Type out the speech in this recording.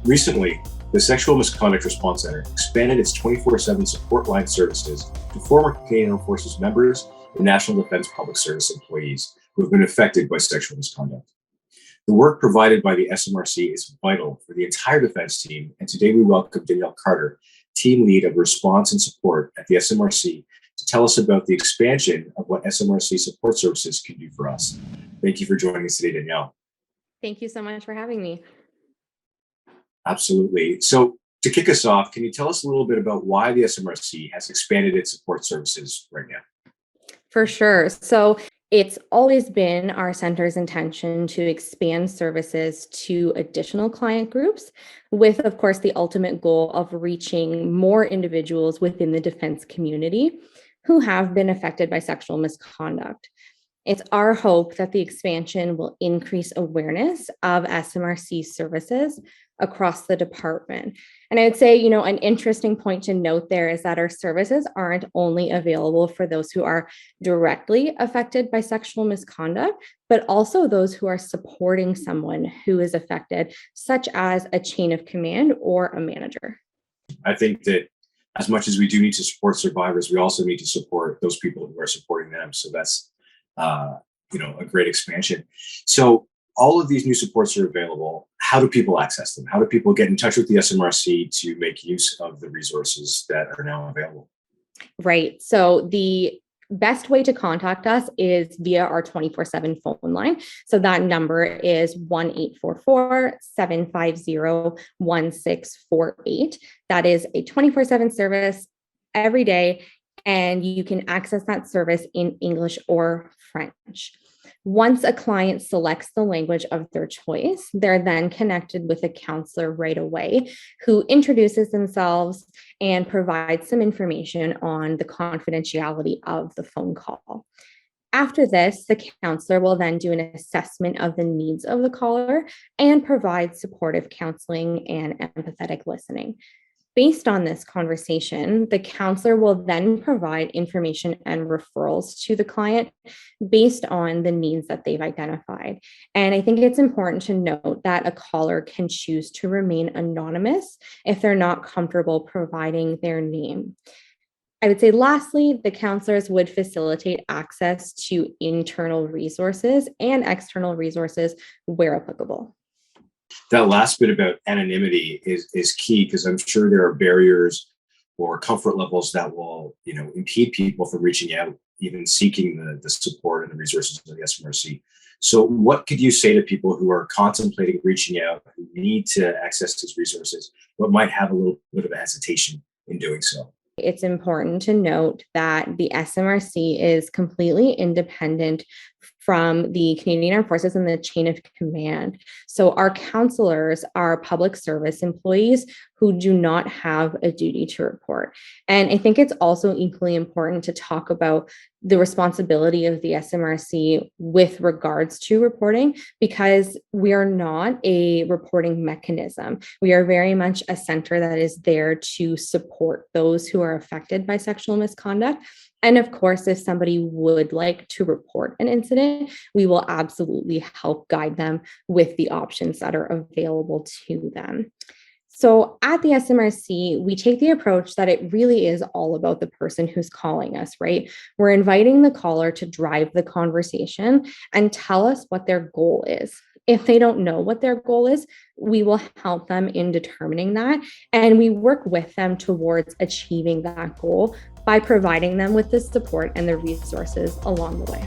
Recently, the Sexual Misconduct Response Center expanded its 24/7 support line services to former Canadian Armed Forces members and National Defence Public Service employees who have been affected by sexual misconduct. The work provided by the SMRC is vital for the entire defense team, and today we welcome Danielle Carter, team lead of response and support at the SMRC, to tell us about the expansion of what SMRC support services can do for us. Thank you for joining us today, Danielle. Thank you so much for having me. Absolutely. So to kick us off, can you tell us a little bit about why the SMRC has expanded its support services right now? For sure. So it's always been our center's intention to expand services to additional client groups with, of course, the ultimate goal of reaching more individuals within the defense community who have been affected by sexual misconduct. It's our hope that the expansion will increase awareness of SMRC services across the department. And I would say, an interesting point to note there is that our services aren't only available for those who are directly affected by sexual misconduct, but also those who are supporting someone who is affected, such as a chain of command or a manager. I think that as much as we do need to support survivors, we also need to support those people who are supporting them. So that's a great expansion. So all of these new supports are available. How do people access them? How do people get in touch with the SMRC to make use of the resources that are now available? Right. So the best way to contact us is via our 24/7 phone line. So that number is 1-844-750-1648. That is a 24/7 service every day, and you can access that service in English or French. Once a client selects the language of their choice, they're then connected with a counselor right away who introduces themselves and provides some information on the confidentiality of the phone call. After this, the counselor will then do an assessment of the needs of the caller and provide supportive counseling and empathetic listening. Based on this conversation, the counselor will then provide information and referrals to the client based on the needs that they've identified. And I think it's important to note that a caller can choose to remain anonymous if they're not comfortable providing their name. I would say lastly, the counselors would facilitate access to internal resources and external resources where applicable. That last bit about anonymity is key, because I'm sure there are barriers or comfort levels that will impede people from reaching out, even seeking the support and the resources of the SMRC. So what could you say to people who are contemplating reaching out, who need to access these resources, but might have a little bit of a hesitation in doing so? It's important to note that the SMRC is completely independent from the Canadian Armed Forces and the chain of command. So our counselors are public service employees who do not have a duty to report. And I think it's also equally important to talk about the responsibility of the SMRC with regards to reporting, because we are not a reporting mechanism. We are very much a center that is there to support those who are affected by sexual misconduct. And of course, if somebody would like to report an incident, we will absolutely help guide them with the options that are available to them. So at the SMRC, we take the approach that it really is all about the person who's calling us, right? We're inviting the caller to drive the conversation and tell us what their goal is. If they don't know what their goal is, we will help them in determining that. And we work with them towards achieving that goal by providing them with the support and the resources along the way.